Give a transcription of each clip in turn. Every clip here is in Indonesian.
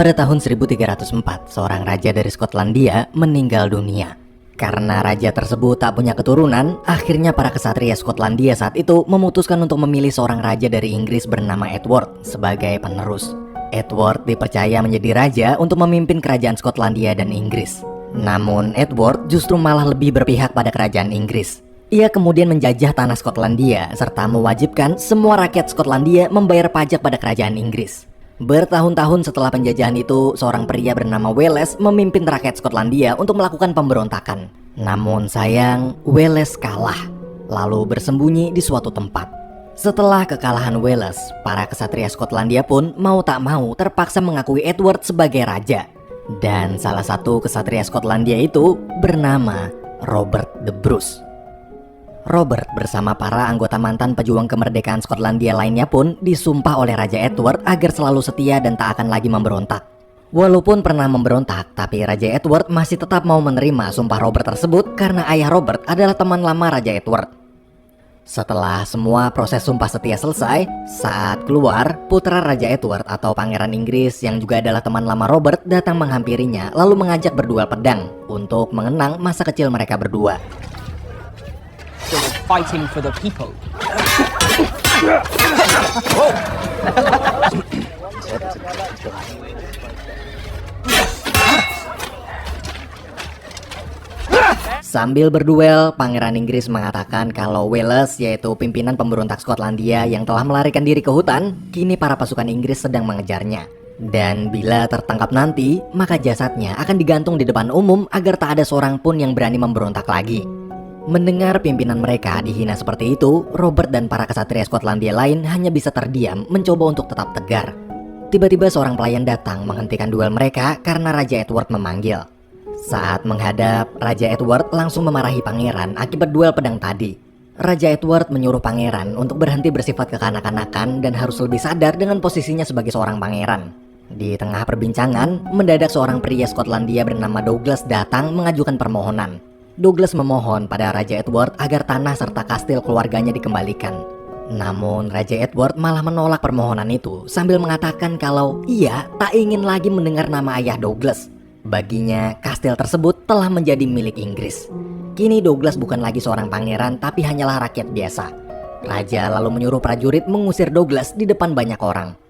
Pada tahun 1304, seorang raja dari Skotlandia meninggal dunia. Karena raja tersebut tak punya keturunan, akhirnya para kesatria Skotlandia saat itu memutuskan untuk memilih seorang raja dari Inggris bernama Edward sebagai penerus. Edward dipercaya menjadi raja untuk memimpin kerajaan Skotlandia dan Inggris. Namun Edward justru malah lebih berpihak pada kerajaan Inggris. Ia kemudian menjajah tanah Skotlandia serta mewajibkan semua rakyat Skotlandia membayar pajak pada kerajaan Inggris. Bertahun-tahun setelah penjajahan itu, seorang pria bernama Welles memimpin rakyat Skotlandia untuk melakukan pemberontakan. Namun sayang, Welles kalah, lalu bersembunyi di suatu tempat. Setelah kekalahan Welles, para kesatria Skotlandia pun mau tak mau terpaksa mengakui Edward sebagai raja. Dan salah satu kesatria Skotlandia itu bernama Robert the Bruce. Robert bersama para anggota mantan pejuang kemerdekaan Skotlandia lainnya pun disumpah oleh Raja Edward agar selalu setia dan tak akan lagi memberontak. Walaupun pernah memberontak, tapi Raja Edward masih tetap mau menerima sumpah Robert tersebut karena ayah Robert adalah teman lama Raja Edward. Setelah semua proses sumpah setia selesai, saat keluar, putra Raja Edward atau Pangeran Inggris yang juga adalah teman lama Robert datang menghampirinya lalu mengajak berduel pedang untuk mengenang masa kecil mereka berdua. Fighting for the people. Sambil berduel, Pangeran Inggris mengatakan kalau Welles, yaitu pimpinan pemberontak Skotlandia yang telah melarikan diri ke hutan, kini para pasukan Inggris sedang mengejarnya. Dan bila tertangkap nanti, maka jasadnya akan digantung di depan umum agar tak ada seorang pun yang berani memberontak lagi. Mendengar pimpinan mereka dihina seperti itu, Robert dan para kesatria Skotlandia lain hanya bisa terdiam mencoba untuk tetap tegar. Tiba-tiba seorang pelayan datang menghentikan duel mereka karena Raja Edward memanggil. Saat menghadap, Raja Edward langsung memarahi pangeran akibat duel pedang tadi. Raja Edward menyuruh pangeran untuk berhenti bersifat kekanak-kanakan dan harus lebih sadar dengan posisinya sebagai seorang pangeran. Di tengah perbincangan, mendadak seorang pria Skotlandia bernama Douglas datang mengajukan permohonan. Douglas memohon pada Raja Edward agar tanah serta kastil keluarganya dikembalikan. Namun Raja Edward malah menolak permohonan itu sambil mengatakan kalau ia tak ingin lagi mendengar nama ayah Douglas. Baginya, kastil tersebut telah menjadi milik Inggris. Kini Douglas bukan lagi seorang pangeran tapi hanyalah rakyat biasa. Raja lalu menyuruh prajurit mengusir Douglas di depan banyak orang.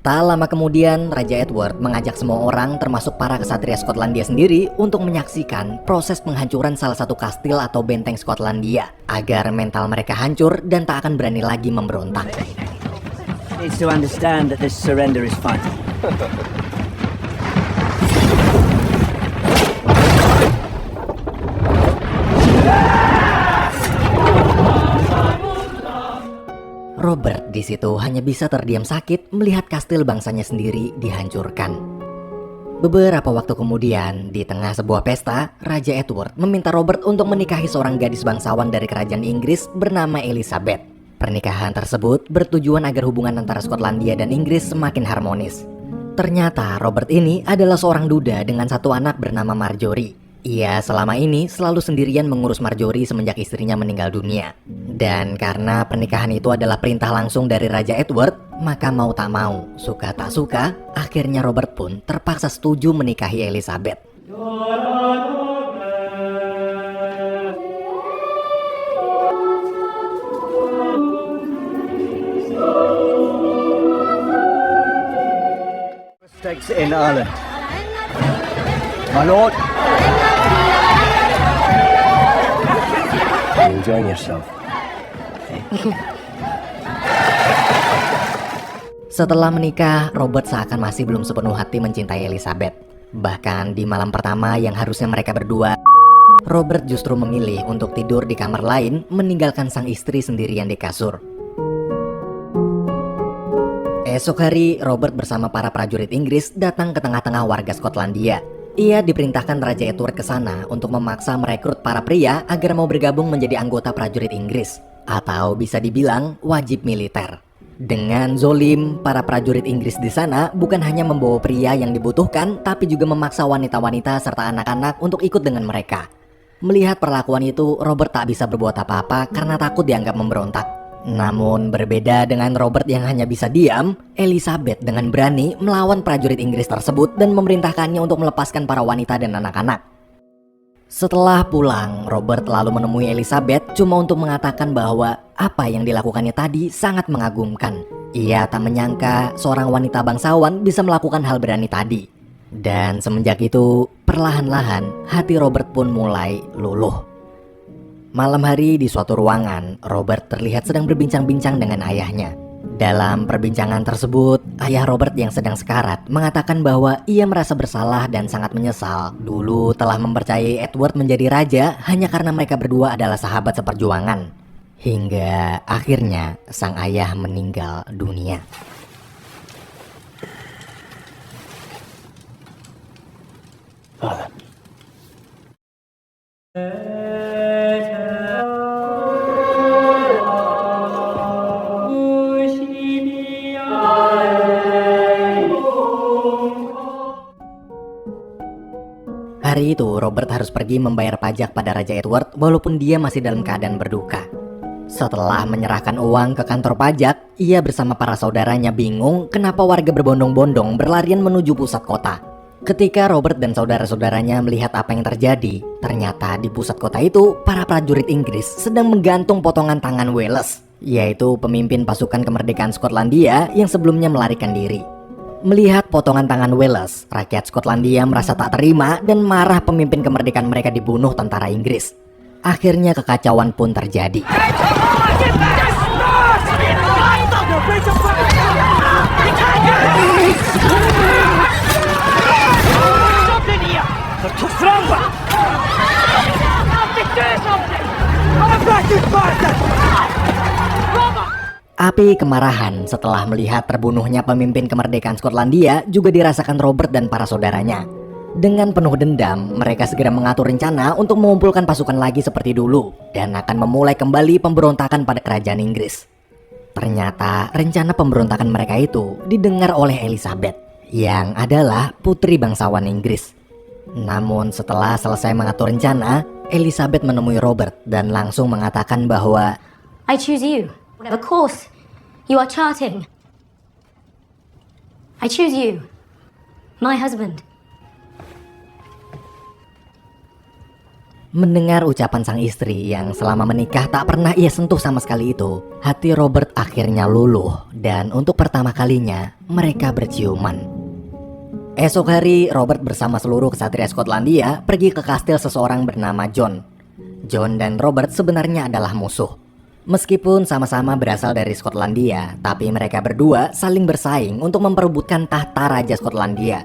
Tak lama kemudian, Raja Edward mengajak semua orang termasuk para kesatria Skotlandia sendiri untuk menyaksikan proses penghancuran salah satu kastil atau benteng Skotlandia agar mental mereka hancur dan tak akan berani lagi memberontak. Needs to understand that this surrender is final. Robert di situ hanya bisa terdiam sakit melihat kastil bangsanya sendiri dihancurkan. Beberapa waktu kemudian, di tengah sebuah pesta, Raja Edward meminta Robert untuk menikahi seorang gadis bangsawan dari kerajaan Inggris bernama Elizabeth. Pernikahan tersebut bertujuan agar hubungan antara Skotlandia dan Inggris semakin harmonis. Ternyata Robert ini adalah seorang duda dengan satu anak bernama Marjorie. Ia selama ini selalu sendirian mengurus Marjorie semenjak istrinya meninggal dunia. Dan karena pernikahan itu adalah perintah langsung dari Raja Edward, maka mau tak mau, suka tak suka, akhirnya Robert pun terpaksa setuju menikahi Elizabeth. Mistakes in Ireland. My lord. You enjoying yourself? Setelah menikah, Robert seakan masih belum sepenuh hati mencintai Elizabeth. Bahkan di malam pertama yang harusnya mereka berdua, Robert justru memilih untuk tidur di kamar lain, meninggalkan sang istri sendirian di kasur. Esok hari, Robert bersama para prajurit Inggris datang ke tengah-tengah warga Skotlandia. Ia diperintahkan Raja Edward ke sana untuk memaksa merekrut para pria agar mau bergabung menjadi anggota prajurit Inggris, atau bisa dibilang wajib militer. Dengan zolim, para prajurit Inggris di sana bukan hanya membawa pria yang dibutuhkan, tapi juga memaksa wanita-wanita serta anak-anak untuk ikut dengan mereka. Melihat perlakuan itu, Robert tak bisa berbuat apa-apa karena takut dianggap memberontak. Namun berbeda dengan Robert yang hanya bisa diam, Elizabeth dengan berani melawan prajurit Inggris tersebut dan memerintahkannya untuk melepaskan para wanita dan anak-anak. Setelah pulang, Robert lalu menemui Elizabeth cuma untuk mengatakan bahwa apa yang dilakukannya tadi sangat mengagumkan. Ia tak menyangka seorang wanita bangsawan bisa melakukan hal berani tadi. Dan semenjak itu, perlahan-lahan hati Robert pun mulai luluh. Malam hari di suatu ruangan, Robert terlihat sedang berbincang-bincang dengan ayahnya. Dalam perbincangan tersebut, ayah Robert yang sedang sekarat mengatakan bahwa ia merasa bersalah dan sangat menyesal dulu telah mempercayai Edward menjadi raja hanya karena mereka berdua adalah sahabat seperjuangan. Hingga akhirnya sang ayah meninggal dunia. Father. Hari itu, Robert harus pergi membayar pajak pada Raja Edward walaupun dia masih dalam keadaan berduka. Setelah menyerahkan uang ke kantor pajak, ia bersama para saudaranya bingung kenapa warga berbondong-bondong berlarian menuju pusat kota. Ketika Robert dan saudara-saudaranya melihat apa yang terjadi, ternyata di pusat kota itu para prajurit Inggris sedang menggantung potongan tangan Wales, yaitu pemimpin pasukan kemerdekaan Skotlandia yang sebelumnya melarikan diri. Melihat potongan tangan Wales, rakyat Skotlandia merasa tak terima dan marah pemimpin kemerdekaan mereka dibunuh tentara Inggris. Akhirnya kekacauan pun terjadi. Api kemarahan setelah melihat terbunuhnya pemimpin kemerdekaan Skotlandia juga dirasakan Robert dan para saudaranya. Dengan penuh dendam, mereka segera mengatur rencana untuk mengumpulkan pasukan lagi seperti dulu dan akan memulai kembali pemberontakan pada kerajaan Inggris. Ternyata rencana pemberontakan mereka itu didengar oleh Elizabeth, yang adalah putri bangsawan Inggris. Namun setelah selesai mengatur rencana, Elizabeth menemui Robert dan langsung mengatakan bahwa I choose you. Whatever course you are charting, I choose you, my husband. Mendengar ucapan sang istri yang selama menikah tak pernah ia sentuh sama sekali itu, hati Robert akhirnya luluh dan untuk pertama kalinya mereka berciuman. Esok hari, Robert bersama seluruh kesatria Skotlandia pergi ke kastil seseorang bernama John. John dan Robert sebenarnya adalah musuh. Meskipun sama-sama berasal dari Skotlandia, tapi mereka berdua saling bersaing untuk memperebutkan tahta Raja Skotlandia.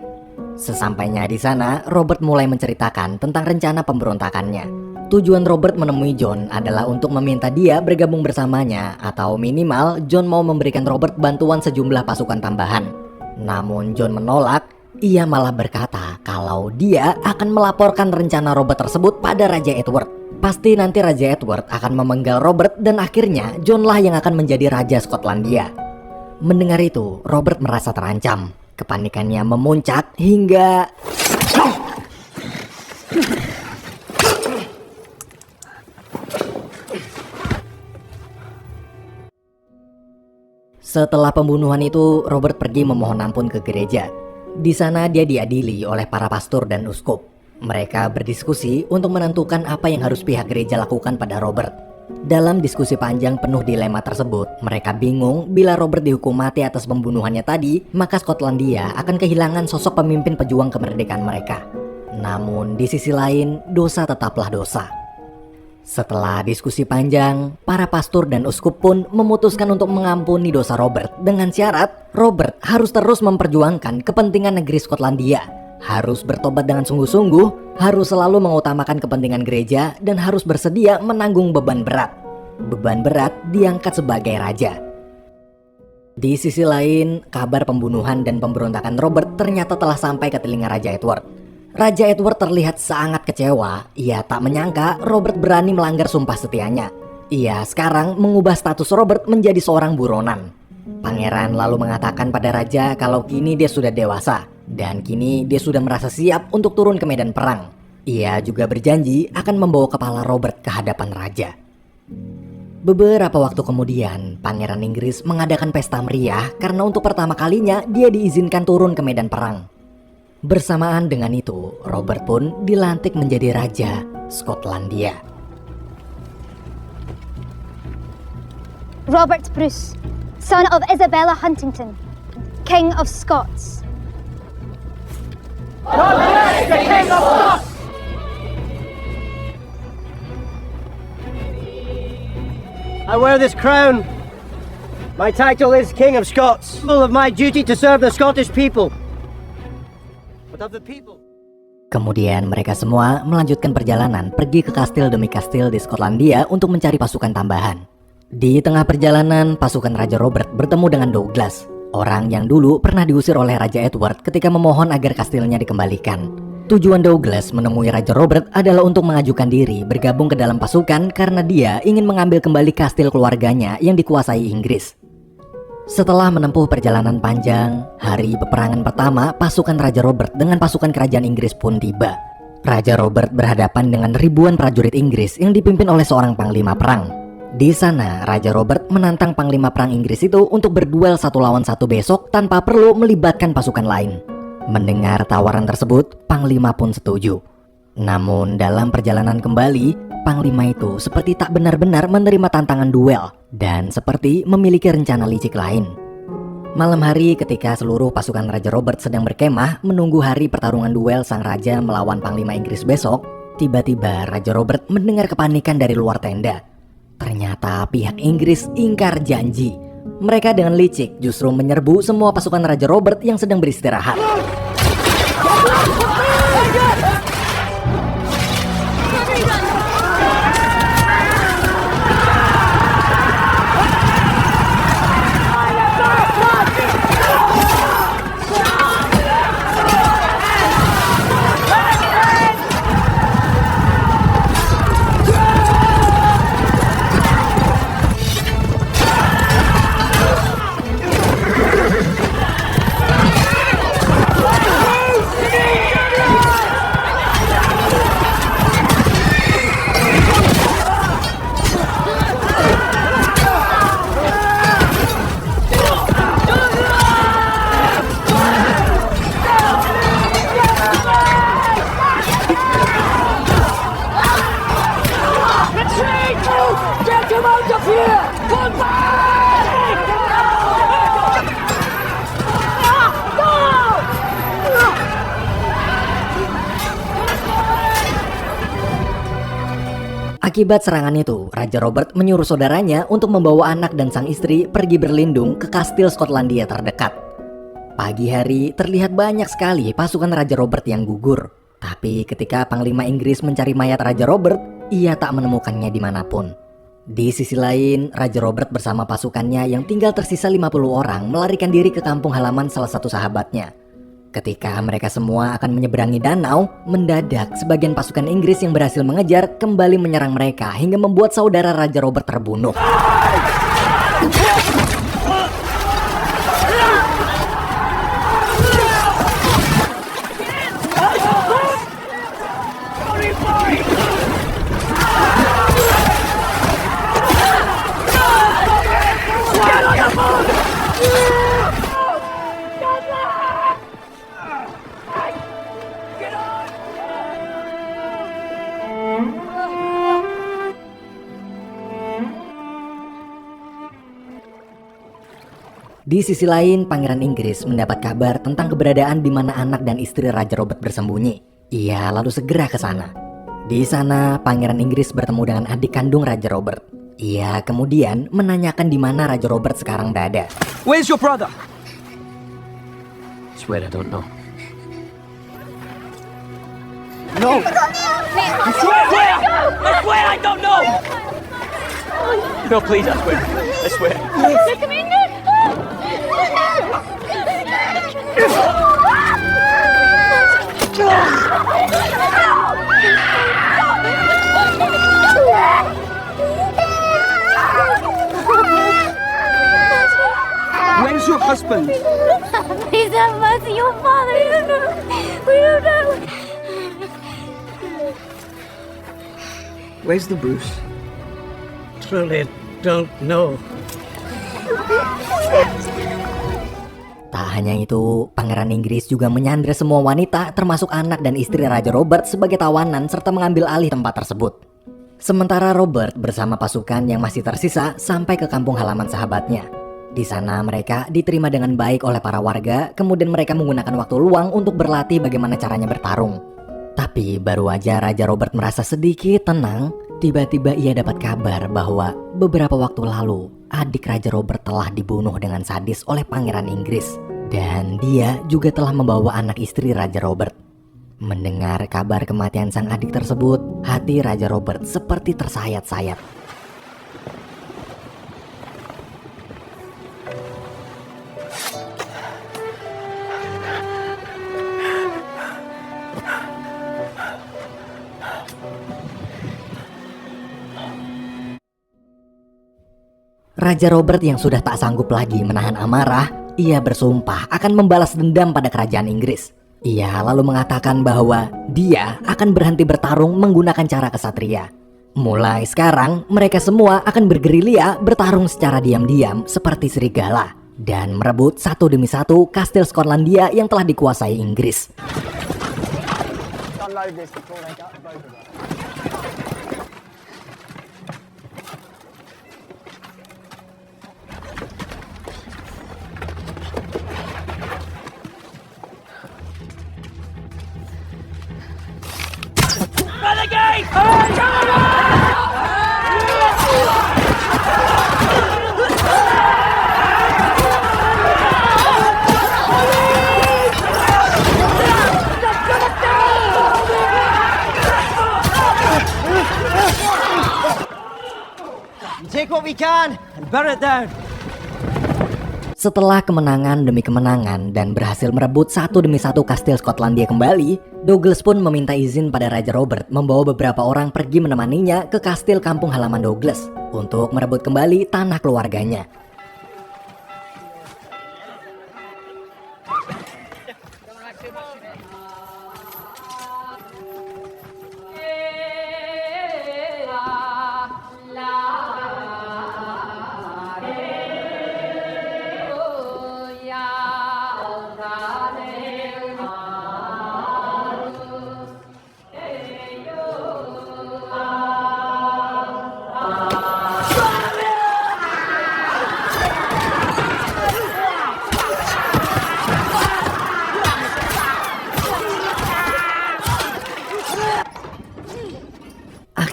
Sesampainya di sana, Robert mulai menceritakan tentang rencana pemberontakannya. Tujuan Robert menemui John adalah untuk meminta dia bergabung bersamanya, atau minimal John mau memberikan Robert bantuan sejumlah pasukan tambahan. Namun John menolak. Ia malah berkata kalau dia akan melaporkan rencana Robert tersebut pada Raja Edward. Pasti nanti Raja Edward akan memenggal Robert dan akhirnya John lah yang akan menjadi Raja Skotlandia. Mendengar itu, Robert merasa terancam. Kepanikannya memuncak hingga... Setelah pembunuhan itu, Robert pergi memohon ampun ke gereja. Di sana dia diadili oleh para pastor dan uskup. Mereka berdiskusi untuk menentukan apa yang harus pihak gereja lakukan pada Robert. Dalam diskusi panjang penuh dilema tersebut, mereka bingung bila Robert dihukum mati atas pembunuhannya tadi, maka Skotlandia akan kehilangan sosok pemimpin pejuang kemerdekaan mereka. Namun di sisi lain, dosa tetaplah dosa. Setelah diskusi panjang, para pastor dan uskup pun memutuskan untuk mengampuni dosa Robert dengan syarat Robert harus terus memperjuangkan kepentingan negeri Skotlandia. Harus bertobat dengan sungguh-sungguh, harus selalu mengutamakan kepentingan gereja, dan harus bersedia menanggung beban berat. Beban berat diangkat sebagai raja. Di sisi lain, kabar pembunuhan dan pemberontakan Robert ternyata telah sampai ke telinga Raja Edward. Raja Edward terlihat sangat kecewa. Ia tak menyangka Robert berani melanggar sumpah setianya. Ia sekarang mengubah status Robert menjadi seorang buronan. Pangeran lalu mengatakan pada raja kalau kini dia sudah dewasa dan kini dia sudah merasa siap untuk turun ke medan perang. Ia juga berjanji akan membawa kepala Robert ke hadapan raja. Beberapa waktu kemudian, Pangeran Inggris mengadakan pesta meriah karena untuk pertama kalinya dia diizinkan turun ke medan perang. Bersamaan dengan itu, Robert pun dilantik menjadi Raja Skotlandia. Robert Bruce, son of Isabella Huntington, King of Scots. I wear this crown. My title is King of Scots, full of my duty to serve the Scottish people. But of the people. Kemudian mereka semua melanjutkan perjalanan pergi ke kastil demi kastil di Skotlandia untuk mencari pasukan tambahan. Di tengah perjalanan, pasukan Raja Robert bertemu dengan Douglas, orang yang dulu pernah diusir oleh Raja Edward ketika memohon agar kastilnya dikembalikan. Tujuan Douglas menemui Raja Robert adalah untuk mengajukan diri bergabung ke dalam pasukan karena dia ingin mengambil kembali kastil keluarganya yang dikuasai Inggris. Setelah menempuh perjalanan panjang, hari peperangan pertama pasukan Raja Robert dengan pasukan kerajaan Inggris pun tiba. Raja Robert berhadapan dengan ribuan prajurit Inggris yang dipimpin oleh seorang panglima perang. Di sana, Raja Robert menantang panglima perang Inggris itu untuk berduel 1 lawan 1 besok tanpa perlu melibatkan pasukan lain. Mendengar tawaran tersebut, panglima pun setuju. Namun dalam perjalanan kembali, panglima itu seperti tak benar-benar menerima tantangan duel dan seperti memiliki rencana licik lain. Malam hari ketika seluruh pasukan Raja Robert sedang berkemah menunggu hari pertarungan duel sang raja melawan panglima Inggris besok, tiba-tiba Raja Robert mendengar kepanikan dari luar tenda. Ternyata pihak Inggris ingkar janji. Mereka dengan licik justru menyerbu semua pasukan Raja Robert yang sedang beristirahat. Akibat serangan itu, Raja Robert menyuruh saudaranya untuk membawa anak dan sang istri pergi berlindung ke kastil Skotlandia terdekat. Pagi hari terlihat banyak sekali pasukan Raja Robert yang gugur. Tapi ketika Panglima Inggris mencari mayat Raja Robert, ia tak menemukannya dimanapun. Di sisi lain, Raja Robert bersama pasukannya yang tinggal tersisa 50 orang melarikan diri ke kampung halaman salah satu sahabatnya. Ketika mereka semua akan menyeberangi danau, mendadak sebagian pasukan Inggris yang berhasil mengejar kembali menyerang mereka hingga membuat saudara Raja Robert terbunuh. Di sisi lain, Pangeran Inggris mendapat kabar tentang keberadaan di mana anak dan istri Raja Robert bersembunyi. Ia lalu segera ke sana. Di sana, Pangeran Inggris bertemu dengan adik kandung Raja Robert. Ia kemudian menanyakan di mana Raja Robert sekarang berada. Where's your brother? I swear I don't know. No! I swear I don't know! No, please, I swear. I swear. Where's your husband? Please have mercy, your father. We don't know. Where's the Bruce? Truly, don't know. Tak hanya itu, Pangeran Inggris juga menyandra semua wanita termasuk anak dan istri Raja Robert sebagai tawanan serta mengambil alih tempat tersebut. Sementara Robert bersama pasukan yang masih tersisa sampai ke kampung halaman sahabatnya. Di sana mereka diterima dengan baik oleh para warga, kemudian mereka menggunakan waktu luang untuk berlatih bagaimana caranya bertarung. Tapi baru aja Raja Robert merasa sedikit tenang, tiba-tiba ia dapat kabar bahwa beberapa waktu lalu adik Raja Robert telah dibunuh dengan sadis oleh Pangeran Inggris. Dan dia juga telah membawa anak istri Raja Robert. Mendengar kabar kematian sang adik tersebut, hati Raja Robert seperti tersayat-sayat. Raja Robert yang sudah tak sanggup lagi menahan amarah, ia bersumpah akan membalas dendam pada kerajaan Inggris. Ia lalu mengatakan bahwa dia akan berhenti bertarung menggunakan cara kesatria. Mulai sekarang, mereka semua akan bergerilya bertarung secara diam-diam seperti serigala dan merebut satu demi satu kastil Skotlandia yang telah dikuasai Inggris. Take what we can and bear it down. Setelah kemenangan demi kemenangan dan berhasil merebut satu demi satu kastil Skotlandia kembali, Douglas pun meminta izin pada Raja Robert membawa beberapa orang pergi menemaninya ke kastil kampung halaman Douglas untuk merebut kembali tanah keluarganya.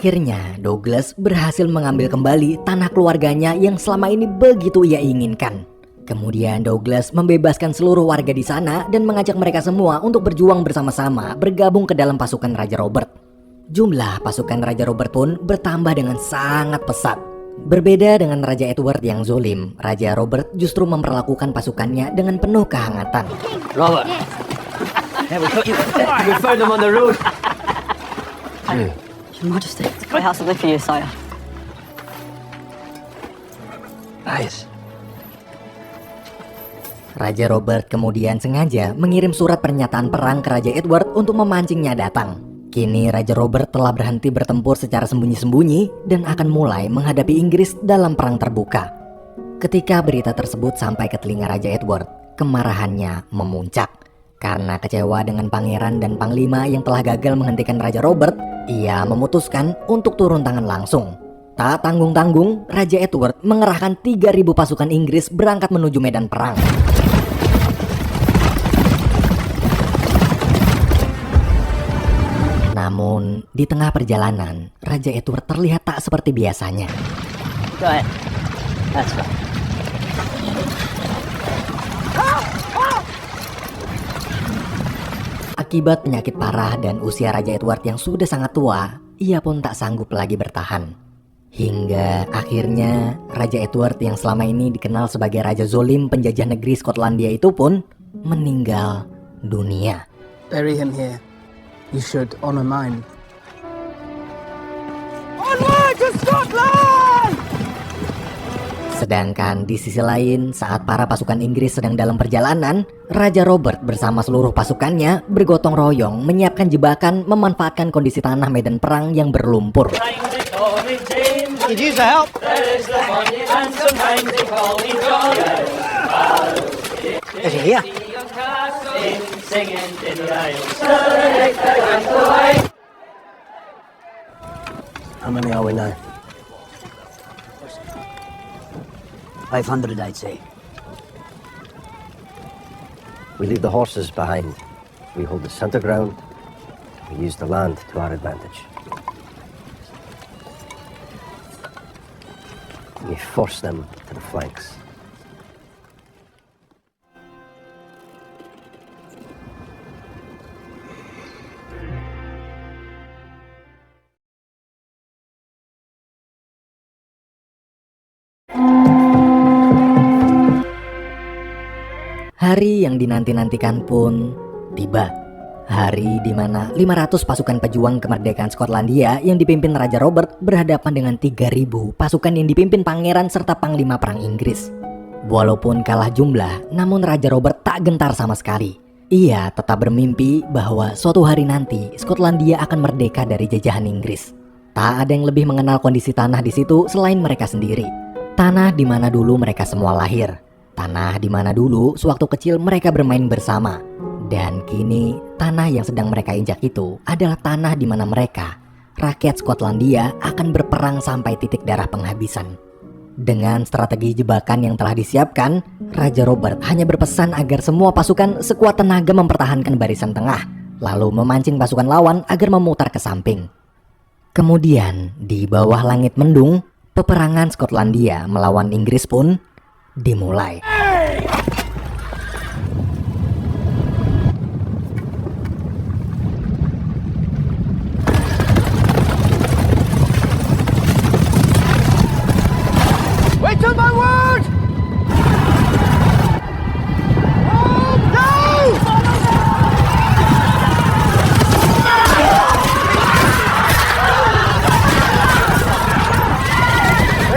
Akhirnya, Douglas berhasil mengambil kembali tanah keluarganya yang selama ini begitu ia inginkan. Kemudian Douglas membebaskan seluruh warga di sana dan mengajak mereka semua untuk berjuang bersama-sama bergabung ke dalam pasukan Raja Robert. Jumlah pasukan Raja Robert pun bertambah dengan sangat pesat. Berbeda dengan Raja Edward yang zolim, Raja Robert justru memperlakukan pasukannya dengan penuh kehangatan. Robert. Yeah, we found them on the road. Your Majesty, my house will live for you, sire. Nice. Raja Robert kemudian sengaja mengirim surat pernyataan perang ke Raja Edward untuk memancingnya datang. Kini Raja Robert telah berhenti bertempur secara sembunyi-sembunyi dan akan mulai menghadapi Inggris dalam perang terbuka. Ketika berita tersebut sampai ke telinga Raja Edward, kemarahannya memuncak. Karena kecewa dengan pangeran dan panglima yang telah gagal menghentikan Raja Robert, ia memutuskan untuk turun tangan langsung. Tak tanggung-tanggung, Raja Edward mengerahkan 3.000 pasukan Inggris berangkat menuju medan perang. Namun, di tengah perjalanan, Raja Edward terlihat tak seperti biasanya. Go ahead. That's right. Akibat penyakit parah dan usia Raja Edward yang sudah sangat tua, ia pun tak sanggup lagi bertahan. Hingga akhirnya Raja Edward yang selama ini dikenal sebagai Raja Zolim penjajah negeri Skotlandia itu pun meninggal dunia. Bury him here. You should honor mine. Onward to Scotland! Sedangkan di sisi lain, saat para pasukan Inggris sedang dalam perjalanan, Raja Robert bersama seluruh pasukannya bergotong royong menyiapkan jebakan memanfaatkan kondisi tanah medan perang yang berlumpur. Could use the help. Is he here? How many are we now? 500, I'd say. We leave the horses behind. We hold the center ground. We use the land to our advantage. We force them to the flanks. Hari yang dinanti-nantikan pun tiba. Hari di mana 500 pasukan pejuang kemerdekaan Skotlandia yang dipimpin Raja Robert berhadapan dengan 3.000 pasukan yang dipimpin pangeran serta panglima perang Inggris. Walaupun kalah jumlah, namun Raja Robert tak gentar sama sekali. Ia tetap bermimpi bahwa suatu hari nanti Skotlandia akan merdeka dari jajahan Inggris. Tak ada yang lebih mengenal kondisi tanah di situ selain mereka sendiri. Tanah di mana dulu mereka semua lahir. Tanah di mana dulu sewaktu kecil mereka bermain bersama. Dan kini tanah yang sedang mereka injak itu adalah tanah di mana mereka, rakyat Skotlandia, akan berperang sampai titik darah penghabisan. Dengan strategi jebakan yang telah disiapkan, Raja Robert hanya berpesan agar semua pasukan sekuat tenaga mempertahankan barisan tengah, lalu memancing pasukan lawan agar memutar ke samping. Kemudian, di bawah langit mendung, peperangan Skotlandia melawan Inggris pun dimulai. Wait till my word! Oh, no!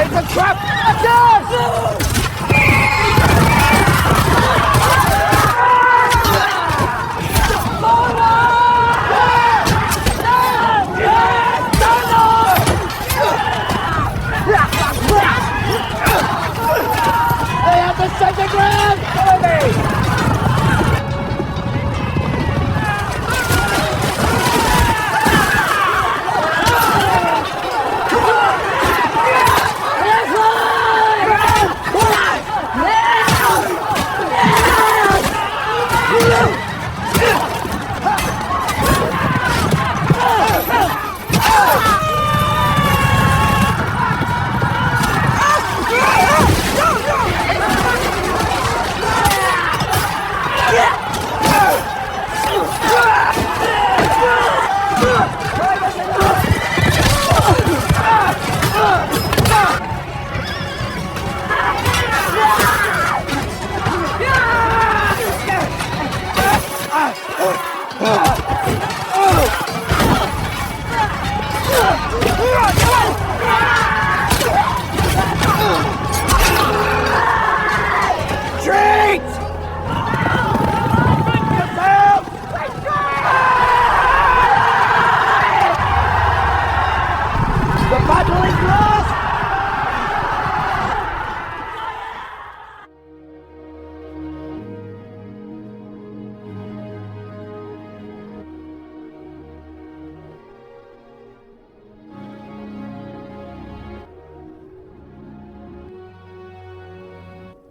It's a trap!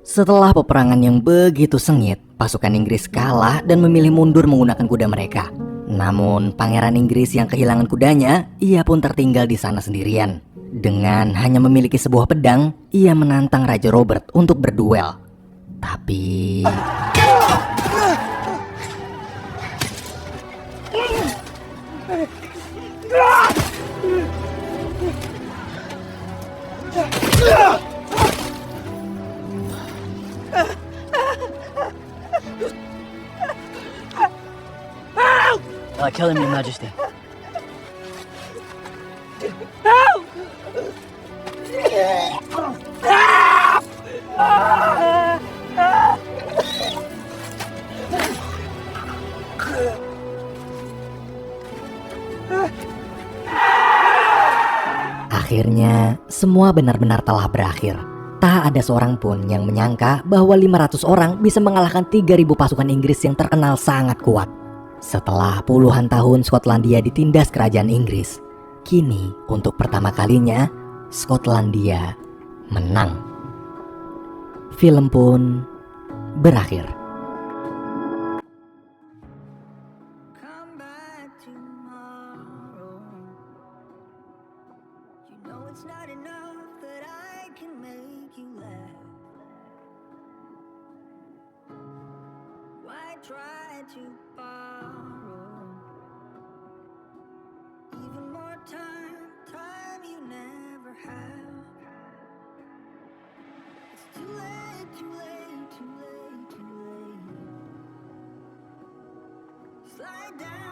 Setelah peperangan yang begitu sengit, pasukan Inggris kalah dan memilih mundur menggunakan kuda mereka. Namun, pangeran Inggris yang kehilangan kudanya, ia pun tertinggal di sana sendirian. Dengan hanya memiliki sebuah pedang, ia menantang Raja Robert untuk berduel. Tapi... Kill him, Your Majesty. Akhirnya, semua benar-benar telah berakhir. Tak ada seorang pun yang menyangka bahwa 500 orang bisa mengalahkan 3.000 pasukan Inggris yang terkenal sangat kuat. Setelah puluhan tahun Skotlandia ditindas kerajaan Inggris, kini untuk pertama kalinya Skotlandia menang. Film pun berakhir. Try to borrow even more time you never have. It's too late, too late, too late, too late. Slide down.